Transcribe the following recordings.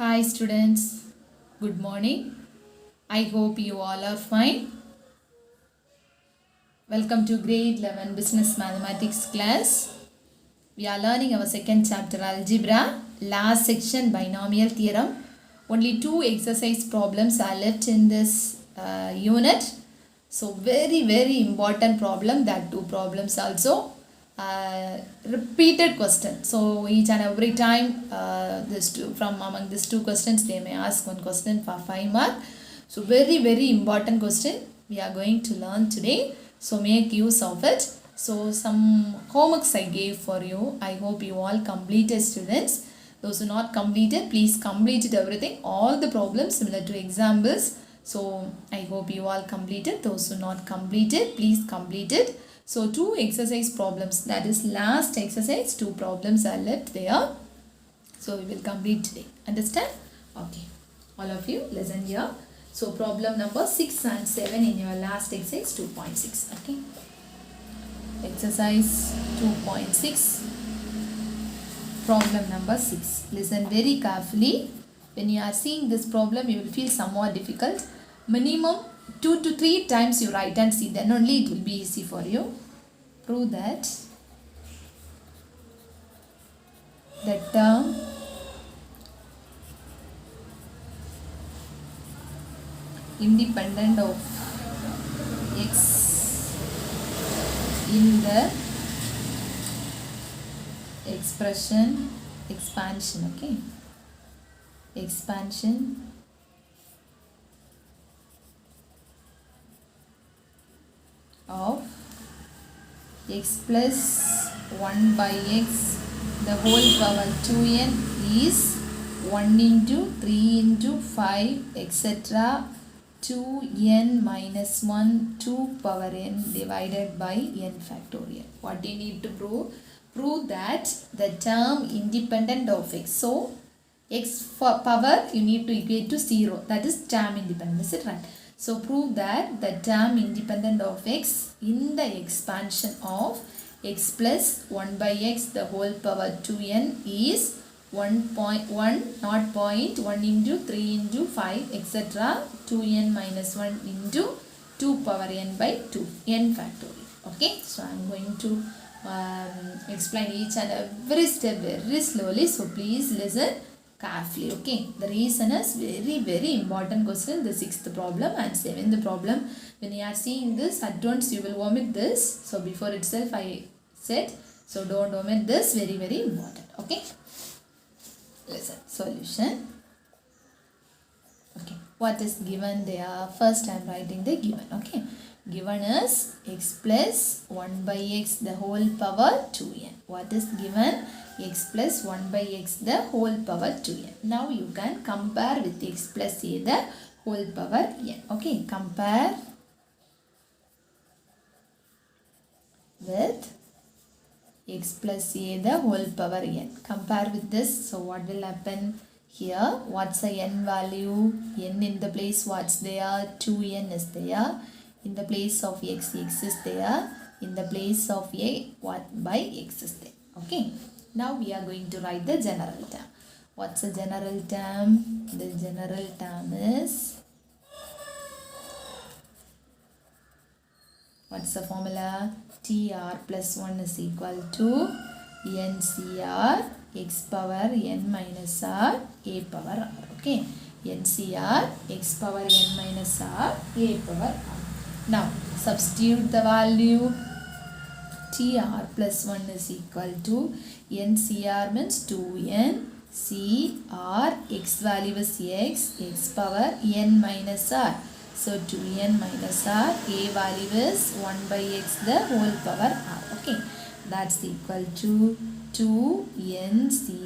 Hi students, good morning. I hope you all are fine. Welcome to grade 11 business mathematics class. We are learning our second chapter algebra, last section binomial theorem. Only two exercise problems are left in this unit. So very important problem, that two problems also repeated question. So each and every time from among these two questions they may ask one question for 5 marks. So very important question we are going to learn today. So make use of it. So some homeworks I gave for you. I hope you all completed, students. Those who not completed, please complete it everything. All the problems similar to examples. So I hope you all completed. Those who not completed, please complete it. So two exercise problems, that is last exercise, two problems are left there. So we will complete today. Understand? Okay. All of you listen here. So problem number 6 and 7 in your last exercise 2.6. Okay. Exercise 2.6. Problem number 6. Listen very carefully. When you are seeing this problem, you will feel somewhat difficult. Minimum 2 to 3 times you write and see, then only it will be easy for you. Prove that the term independent of x in the expansion, okay, expansion of x plus 1 by x the whole power 2n is 1 into 3 into 5 etc. 2n minus 1 2 power n divided by n factorial. What do you need to prove? Prove that the term independent of x. So x for power you need to equate to 0. That is term independent. Is it right? So prove that the term independent of x in the expansion of x plus 1 by x the whole power 2n is 1.1 not 0.1 into 3 into 5 etc. 2n minus 1 into 2 power n by 2 n factorial. Okay, so I am going to explain each and every step very slowly, so please listen carefully. Okay, the reason is very important question, the sixth problem and seventh problem. When you are seeing this, at once you will omit this. So before itself I said, so don't omit this, very important. Okay, listen. Solution. Okay, what is given there? First I am writing the given. Okay, given is x plus 1 by x the whole power 2n. What is given? X plus 1 by x the whole power 2n. Now you can compare with x plus a the whole power n. Okay, compare with x plus a the whole power n. Compare with this. So what will happen here? What's the n value? N in the place what's there? 2n is there. In the place of x, x is there. In the place of a, what by x is there. Okay. Now we are going to write the general term. What's the general term? The general term is, what's the formula? TR plus 1 is equal to NCR x power n minus r a power r. Okay, NCR x power n minus r a power r. Now substitute the value. TR plus 1 is equal to NCR means 2n, CR x value is x power n minus r. So 2n minus r, a value is 1 by x the whole power r. Okay, that's equal to 2NCR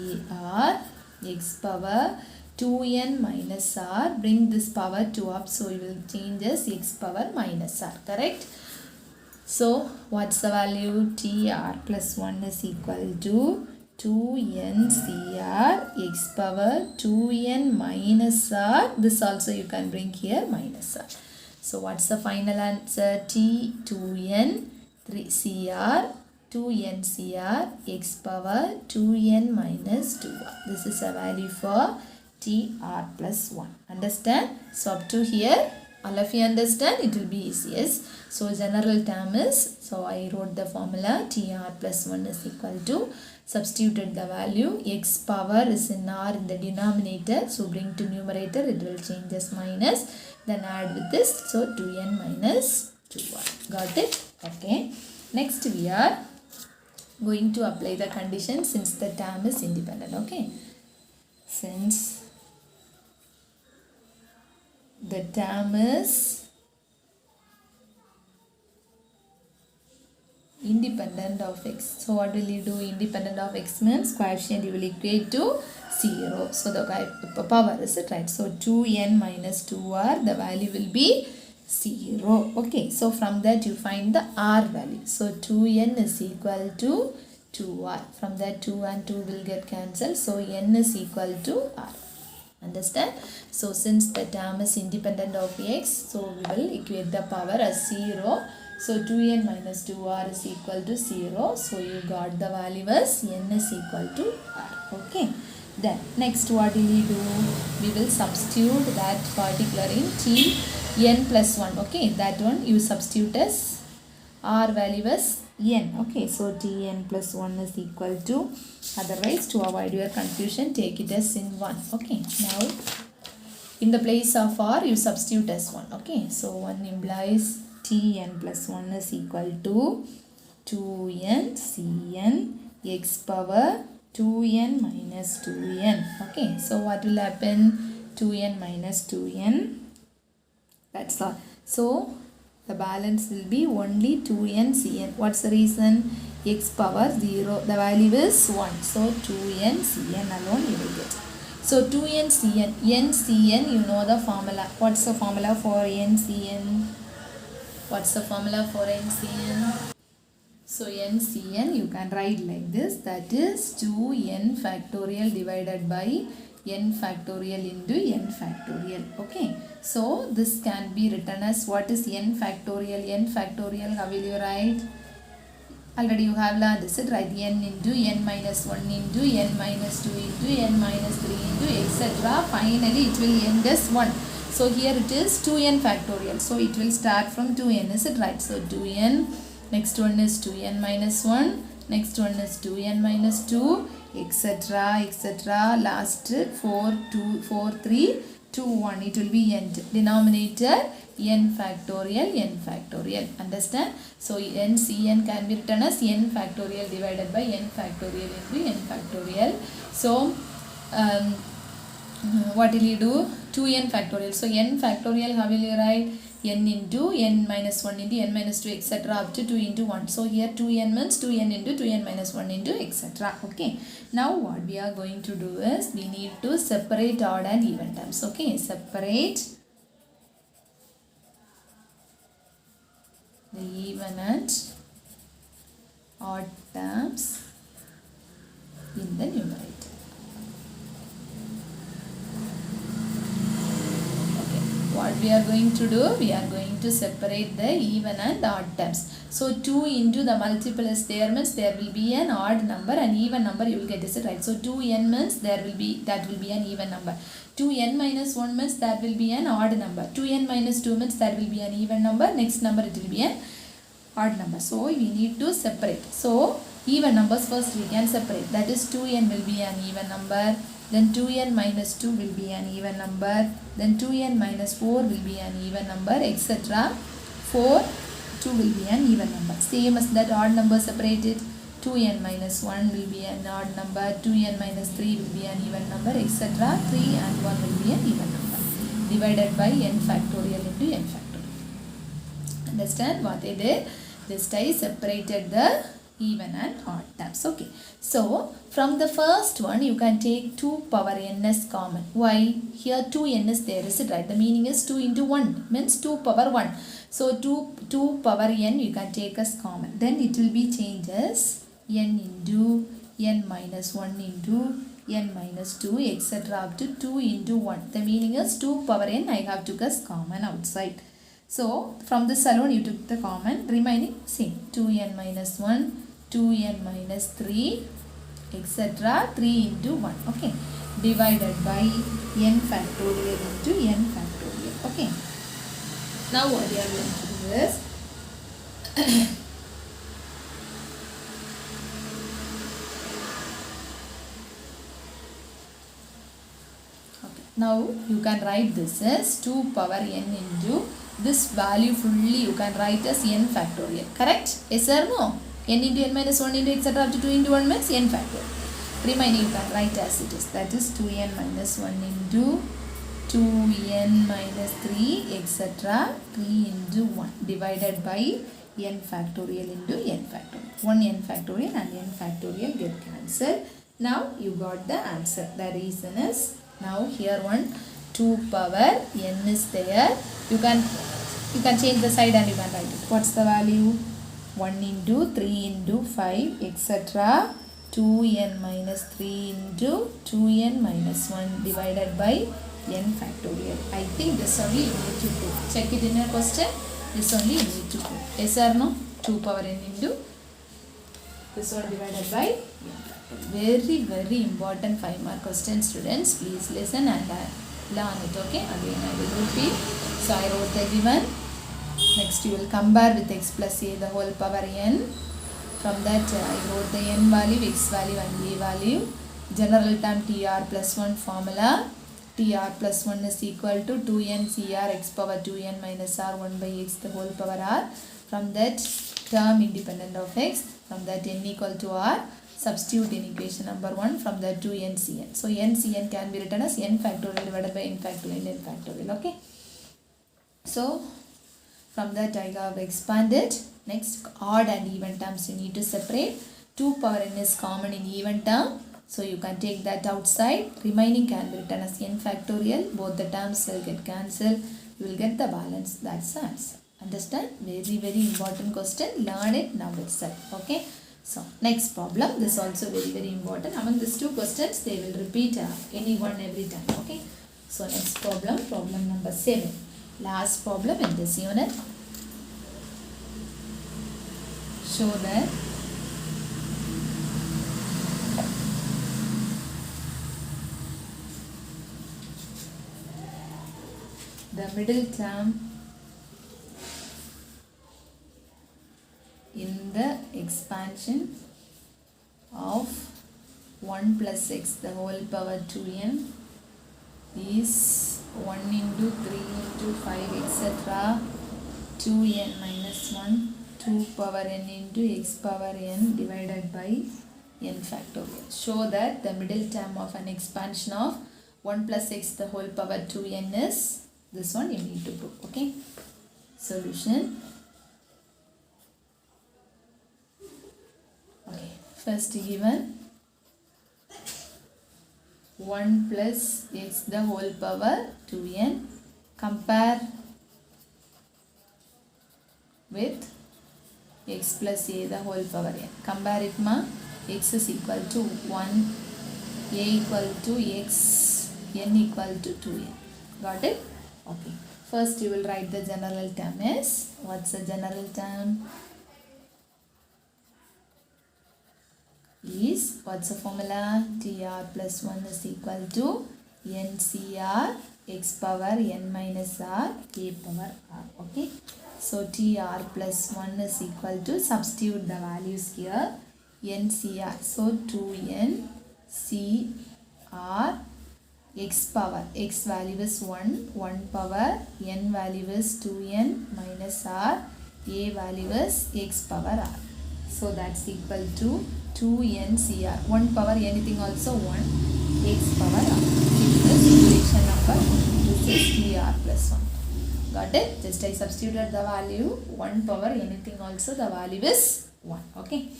x power 2n minus r. Bring this power 2 up, so we will change as x power minus r. Correct? So what's the value? TR plus 1 is equal to 2NCR x power 2n minus r. This also you can bring here minus r. So what's the final answer? T 2n 3CR 2NCR x power 2n minus 2r. This is a value for tr plus 1. Understand? So up to here all of you understand, it will be easy. Yes. So general term is, so I wrote the formula tr plus 1 is equal to, substituted the value, x power is in r in the denominator, so bring to numerator, it will change as minus, then add with this, so 2n minus 2r. Got it? Okay. Next we are going to apply the condition since the term is independent. Okay. Since the term is independent of x. So what will you do? Independent of x means coefficient you will equate to 0. So the power is it, right? So 2n minus 2r, the value will be 0. Okay. So from that you find the r value. So 2n is equal to 2r. From that 2 and 2 will get cancelled. So n is equal to r. Understand? So since the term is independent of x, so we will equate the power as 0. So 2n minus 2r is equal to 0. So you got the value as n is equal to r. Okay. Then next what will we do? We will substitute that particular in n plus 1. Okay. That one you substitute as r value as n. Okay. So tn plus 1 is equal to, otherwise to avoid your confusion, take it as in 1. Okay. Now in the place of r you substitute as 1. Okay. So 1 implies tn plus 1 is equal to 2n cn x power 2n minus 2n. Okay. So what will happen? 2n minus 2n. That's all. So the balance will be only 2n cn. What's the reason? X power 0. The value is 1. So 2n cn alone you will get. So 2n cn. n cn, you know the formula. What's the formula for n cn? What's the formula for NCN? So NCN you can write like this, that is 2n factorial divided by n factorial into n factorial. Okay. So this can be written as, what is n factorial? N factorial, how will you write? Already you have learned this, right? N into n minus 1 into n minus 2 into n minus 3 into etc. Finally it will end as 1. So here it is 2n factorial. So it will start from 2n, is it right? So 2n, next one is 2n minus 1, next one is 2n minus 2, etc. etc. Last 4, 2, 4, 3, 2, 1. It will be n. Denominator n factorial, n factorial. Understand? So NCN can be written as n factorial divided by n factorial into n factorial. So what will you do? 2n factorial. So n factorial, how will you write? N into n minus 1 into n minus 2 etc. up to 2 into 1. So here 2n means 2n into 2n minus 1 into etc. Okay. Now what we are going to do is, we need to separate odd and even terms. Okay. Separate the even and odd terms in the numerator. What we are going to do? We are going to separate the even and odd terms. So 2 into the multiple is there means there will be an odd number, and even number you will get, is it right? So 2n means that will be an even number. 2n minus 1 means that will be an odd number. 2n minus 2 means that will be an even number. Next number it will be an odd number. So we need to separate. So even numbers first we can separate. That is 2n will be an even number. Then 2n minus 2 will be an even number. Then 2n minus 4 will be an even number, etc. 4, 2 will be an even number. Same as that odd number separated. 2n minus 1 will be an odd number. 2n minus 3 will be an even number, etc. 3 and 1 will be an even number. Divided by n factorial into n factorial. Understand what I did? Just I separated the even and odd terms. Okay. So from the first one you can take 2 power n as common. Why? Here 2n is there, is it right? The meaning is 2 into 1 means 2 power 1. So 2 power n you can take as common. Then it will be changed as n into n minus 1 into n minus 2 etc. up to 2 into 1. The meaning is 2 power n I have took as common outside. So from this alone you took the common, remaining same. 2n minus 1, 2n minus 3 etc. 3 into 1. Okay. Divided by n factorial into n factorial. Okay. Now what we are going to do is okay. Now you can write this as 2 power n into this value fully you can write as n factorial. Correct? Yes or no? N into n minus 1 into etc. up to 2 into 1 means n factorial. Remaining you can write as it is. That is 2n minus 1 into 2n minus 3 etc. 3 into 1 divided by n factorial into n factorial. 1 n factorial and n factorial get cancelled. Now you got the answer. The reason is now here 2 power n is there. You can change the side and you can write it. What's the value? 1 into 3 into 5 etc. 2n minus 3 into 2n minus 1 divided by n factorial. I think this only you need to prove. Check it in your question. This only you need to prove. Yes or no? 2 power n into this one divided by n factorial. Very important 5 mark question, students. Please listen and learn it. Okay. Again I will repeat. So I wrote the given. Next you will compare with x plus a the whole power n. From that I wrote the n value, x value and a value. General term tr plus 1 formula. Tr plus 1 is equal to 2n cr x power 2n minus r 1 by x the whole power r. From that term independent of x. From that n equal to r. Substitute in equation number 1. From that 2n cn. So n cn can be written as n factorial divided by n factorial n factorial. Okay. So from that I have expanded. Next odd and even terms you need to separate. 2 power n is common in even term. So you can take that outside. Remaining can be written as n factorial. Both the terms will get cancelled. You will get the balance. That's the answer. Understand? Very important question. Learn it now itself. Okay. So next problem. This also very important. Among these 2 questions they will repeat any one every time. Okay. So next problem. Problem number 7. Last problem in this unit. Show that the middle term in the expansion of 1 plus x the whole power 2n is 1 into 3 into 5 etc. 2n minus 1 2 power n into x power n divided by n factorial. Show that the middle term of an expansion of 1 plus x the whole power 2n is this one you need to prove. Okay. Solution. Okay. First given 1 plus x the whole power 2n. Compare with x plus a the whole power n. Compare it ma. X is equal to 1, a equal to x, n equal to 2n. Got it? Okay. First you will write the general term as. What's the general term? Is, what's the formula? Tr plus 1 is equal to ncr x power n minus r a power r. Okay. So Tr plus 1 is equal to, substitute the values here, NCR. So 2n Cr x power, x value is 1, 1 power, n value is 2n minus r, a value is x power r. So that's equal to 2n Cr, 1 power anything also 1, x power r. This is equation number 1. This is Tr plus 1. Got it? Just I substituted the value 1 power anything also the value is 1. Okay.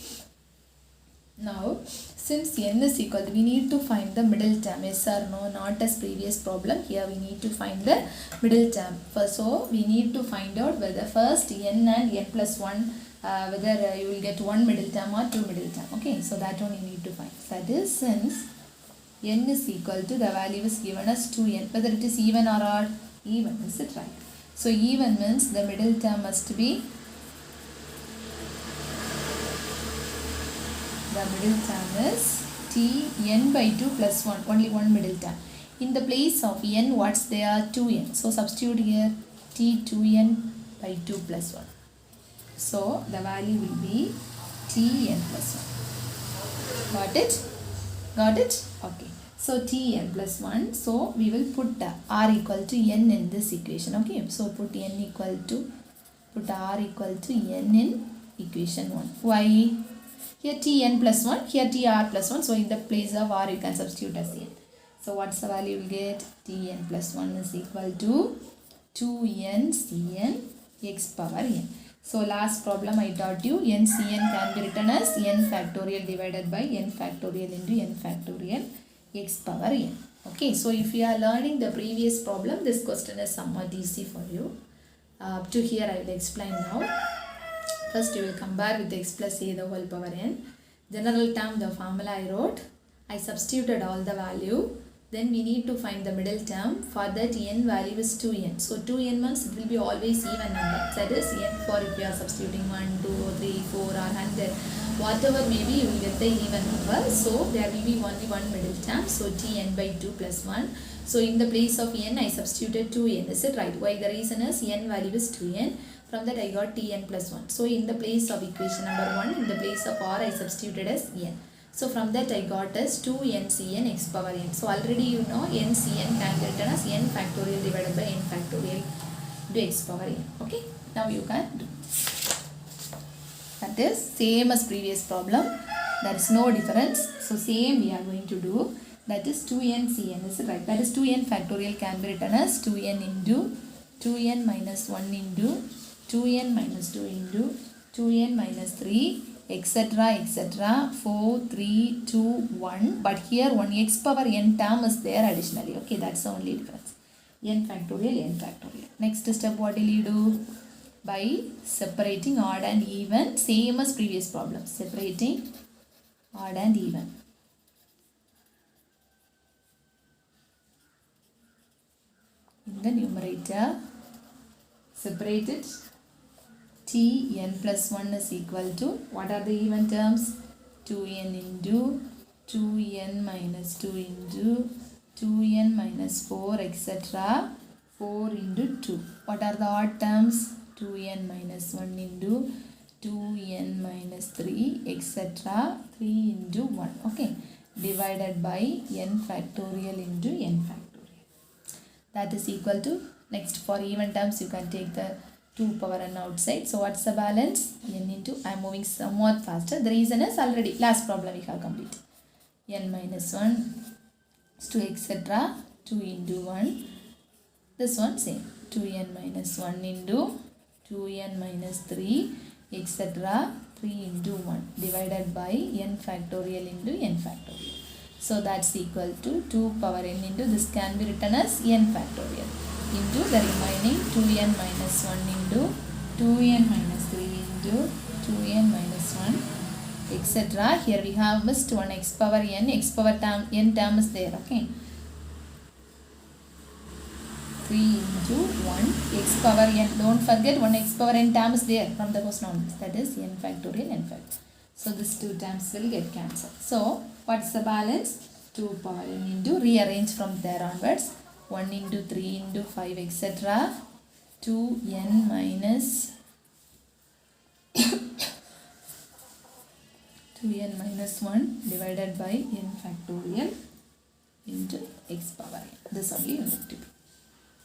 Now since n is equal to, we need to find the middle term. Yes or no? Not as previous problem. Here we need to find the middle term. First, so we need to find out whether first n and n plus 1 whether you will get 1 middle term or 2 middle term. Okay. So that one you need to find. That is since n is equal to, the value is given as 2n. Whether it is even or odd? Even. Is it right? So even means the middle term must be, the middle term is t n by 2 plus 1, only one middle term. In the place of n, what's there? 2n. So substitute here t 2n by 2 plus 1. So the value will be tn plus 1. Got it? Got it? Okay. So tn plus 1. So we will put r equal to n in this equation. Okay. So put n equal to, put r equal to n in equation 1. Why? Here tn plus 1, here tr plus 1. So in the place of r you can substitute as n. So what's the value you will get? Tn plus 1 is equal to 2n cn x power n. So last problem I taught you, n cn can be written as n factorial divided by n factorial into n factorial x power n. Okay, so if you are learning the previous problem, this question is somewhat easy for you. Up to here I will explain now. First you will compare with x plus a the whole power n. General term, the formula I wrote. I substituted all the value. Then we need to find the middle term. For that n value is 2n. So 2n means it will be always even number. That is n for if you are substituting 1, 2, 3, 4 or 100. Whatever maybe you will get the even number. So there will be only one middle term. So tn by 2 plus 1. So in the place of n I substituted 2n. Is it right? Why? The reason is n value is 2n. From that I got tn plus 1. So in the place of equation number 1, in the place of r I substituted as n. So from that I got as 2n cn x power n. So already you know n cn can be written as n factorial divided by n factorial into x power n. Okay. Now you can do. That is same as previous problem. There is no difference. So same we are going to do. That is 2n cn. Is it right? That is 2n factorial can be written as 2n into 2n minus 1 into 2n minus 2 into 2n minus 3 etc etc 4 3 2 1, but here one x power n term is there additionally. Okay, that's the only difference. N factorial, n factorial. Next step, what will you do? By separating odd and even, same as previous problem, separating odd and even. In the numerator, separate it. Tn plus 1 is equal to, what are the even terms? 2n into 2n minus 2 into 2n minus 4 etc. 4 into 2. What are the odd terms? 2n minus 1 into 2n minus 3 etc. 3 into 1. Okay. Divided by n factorial into n factorial. That is equal to, next for even terms you can take the 2 power n outside. So what's the balance? N into, I am moving somewhat faster. The reason is already last problem we have completed. N minus 1 is 2 etc. 2 into 1. This one same. 2n minus 1 into 2n minus 3 etc. 3 into 1 divided by n factorial into n factorial. So that's equal to 2 power n into, this can be written as n factorial, into the remaining 2n minus 1 into 2n minus 3 into 2n minus 1 etc. Here we have missed one x power term, n term is there. Okay. 3 into 1 x power n. Don't forget one x power n term is there from the question. That is n factorial n factorial. So these two terms will get cancelled. So what's the balance? 2 power n into, rearrange from there onwards. 1 into 3 into 5 etc. 2n minus 2n minus 1 divided by n factorial into x power n. This only you need to do.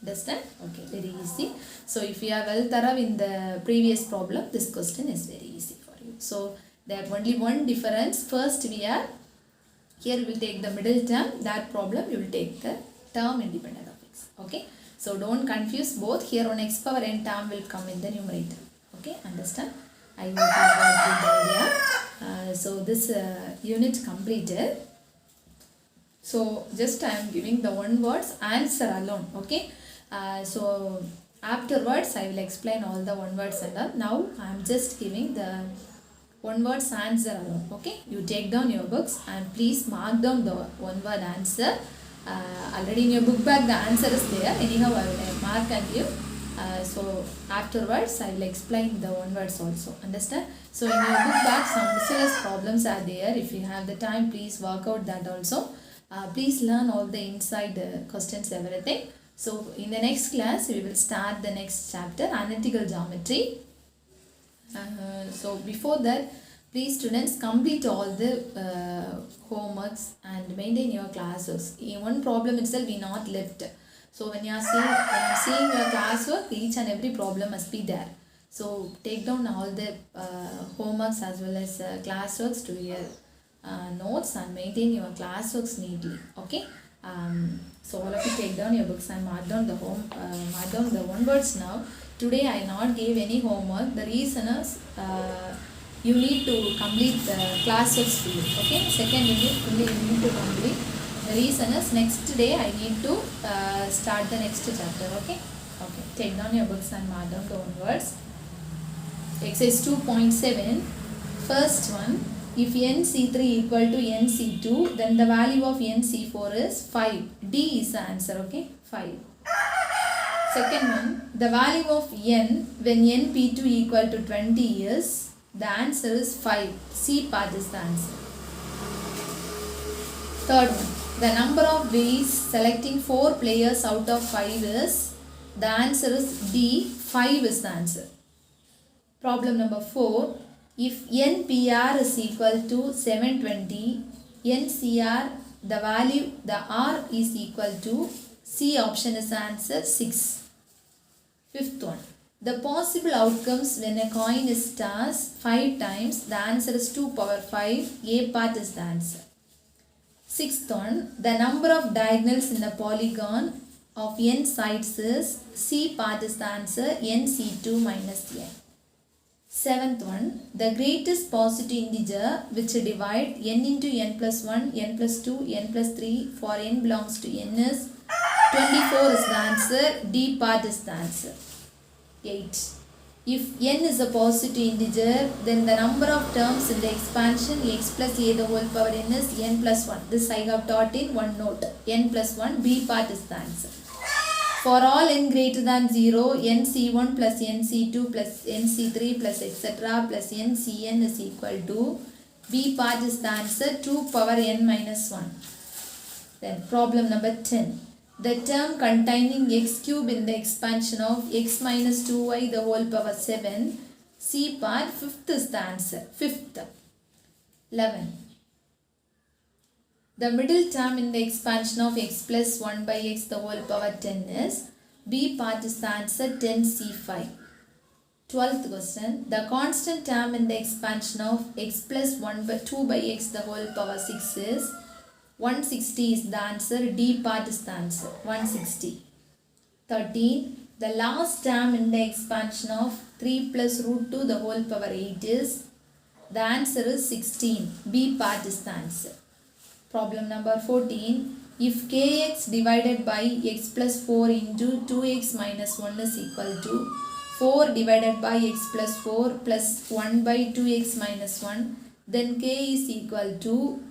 Understand? Okay, very easy. So if you are well thorough in the previous problem, this question is very easy for you. So there are only one difference. First we are, here we will take the middle term. That problem you will take the term independent of x. Okay. So don't confuse both. Here on x power n term will come in the numerator. Okay. Understand? I hope you got the idea. So this unit completed. So just I am giving the one words answer alone. Okay. So afterwards I will explain all the one words and all. Now I am just giving the one word answer alone. Okay. You take down your books and please mark down the one word answer. Already in your book bag the answer is there. Anyhow I will mark and give So afterwards I will explain the one words also. Understand? So in your book bag some syllabus problems are there. If you have the time, please work out that also. Please learn all the inside questions, everything. So in the next class we will start the next chapter, analytical geometry. So before that, please students complete all the homeworks and maintain your classes. In one problem itself we not left. So when you are seeing your classwork, each and every problem must be there. So take down all the homeworks as well as classworks to your notes and maintain your classworks neatly. Okay. So all of you take down your books and mark down the one words now. Today I not gave any homework. The reason is you need to complete the classworks for you. Okay. Second unit only you need to complete. The reason is next day I need to start the next chapter. Okay. Okay. Take down your books and mark down the one words. Exercise 2.7. First one. If nC3 equal to nC2, then the value of nC4 is 5. D is the answer, okay? 5. Second one, the value of n when nP2 equal to 20 is, the answer is 5. C part is the answer. Third one, the number of ways selecting 4 players out of 5 is, the answer is D. 5 is the answer. Problem number 4. If NPR is equal to 720, NCR, the value, the R is equal to, C option is the answer, 6. Fifth one, the possible outcomes when a coin is tossed 5 times, the answer is 2 power 5, A part is the answer. Sixth one, the number of diagonals in the polygon of n sides is, C part is the answer, NC2 minus n. Seventh one, the greatest positive integer which divide n into n plus 1, n plus 2, n plus 3 for n belongs to n is 24 is the answer, D part is the answer. 8. If n is a positive integer, then the number of terms in the expansion x plus a the whole power n is n plus 1. This I have taught in one note, n plus 1, B part is the answer. For all n greater than 0, nC1 plus nC2 plus nC3 plus etc. plus ncn is equal to, B part is the answer, 2 power n minus 1. Then problem number 10. The term containing x cube in the expansion of x minus 2y the whole power 7, C part, fifth is the answer, fifth. 11. The middle term in the expansion of x plus 1 by x the whole power 10 is, B part is the answer, 10C5. 12th question. The constant term in the expansion of x plus 2 by x the whole power 6 is, 160 is the answer, D part is the answer, 160. 13. The last term in the expansion of 3 plus root 2 the whole power 8 is, the answer is 16, B part is the answer. Problem number 14. If kx divided by x plus 4 into 2x minus 1 is equal to 4 divided by x plus 4 plus 1 by 2x minus 1, then k is equal to,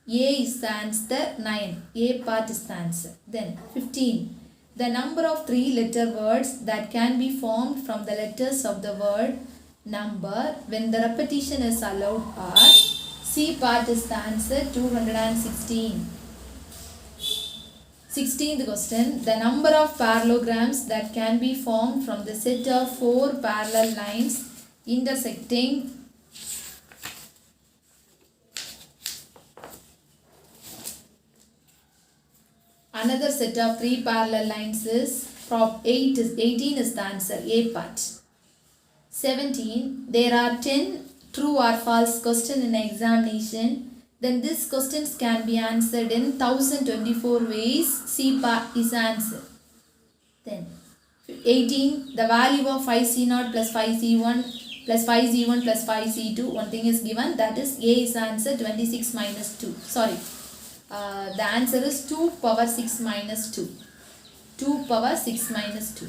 A is the answer, 9. A part is the answer. Then 15. The number of 3-letter words that can be formed from the letters of the word number when the repetition is allowed are, C part is the answer, 216. 16th question. The number of parallelograms that can be formed from the set of 4 parallel lines intersecting another set of 3 parallel lines is, 18 is the answer, A part. 17. There are 10 true or false questions in examination. Then these questions can be answered in 1024 ways. C part is the answer. Then 18. The value of 5C0 plus 5C1 plus 5Z1 plus 5C2. One thing is given, that is A is the answer, 26 minus 2. Sorry. The answer is 2 power 6 minus 2. 2 power 6 minus 2.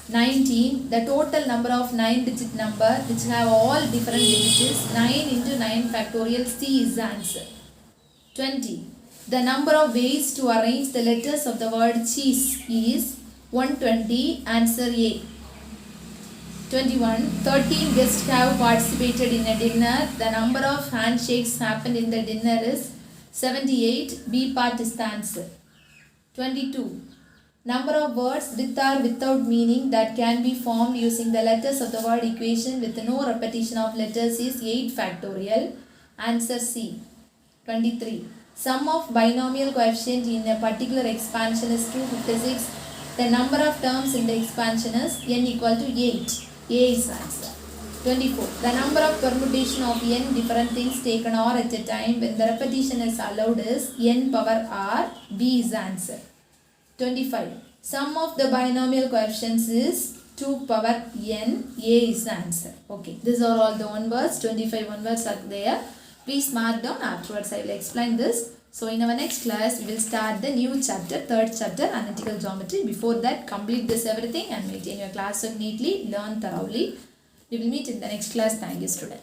19. The total number of 9-digit number which have all different digits is 9 into 9 factorial, C is the answer. 20. The number of ways to arrange the letters of the word cheese is 120. Answer A. 21. 13 guests have participated in a dinner. The number of handshakes happened in the dinner is 78. B part is the answer. 22. Number of words with or without meaning that can be formed using the letters of the word equation with no repetition of letters is 8 factorial. Answer C. 23. Sum of binomial coefficient in a particular expansion is 256. The number of terms in the expansion is n equal to 8. A is answer. 24. The number of permutation of n different things taken r at a time when the repetition is allowed is n power r. B is answer. 25. Sum of the binomial coefficients is 2 power n. A is the answer. Okay. These are all the one words. 25 one words are there. Please mark down afterwards. I will explain this. So in our next class, we will start the new chapter, third chapter, analytical geometry. Before that, complete this everything and maintain your classwork neatly. Learn thoroughly. We will meet in the next class. Thank you, students.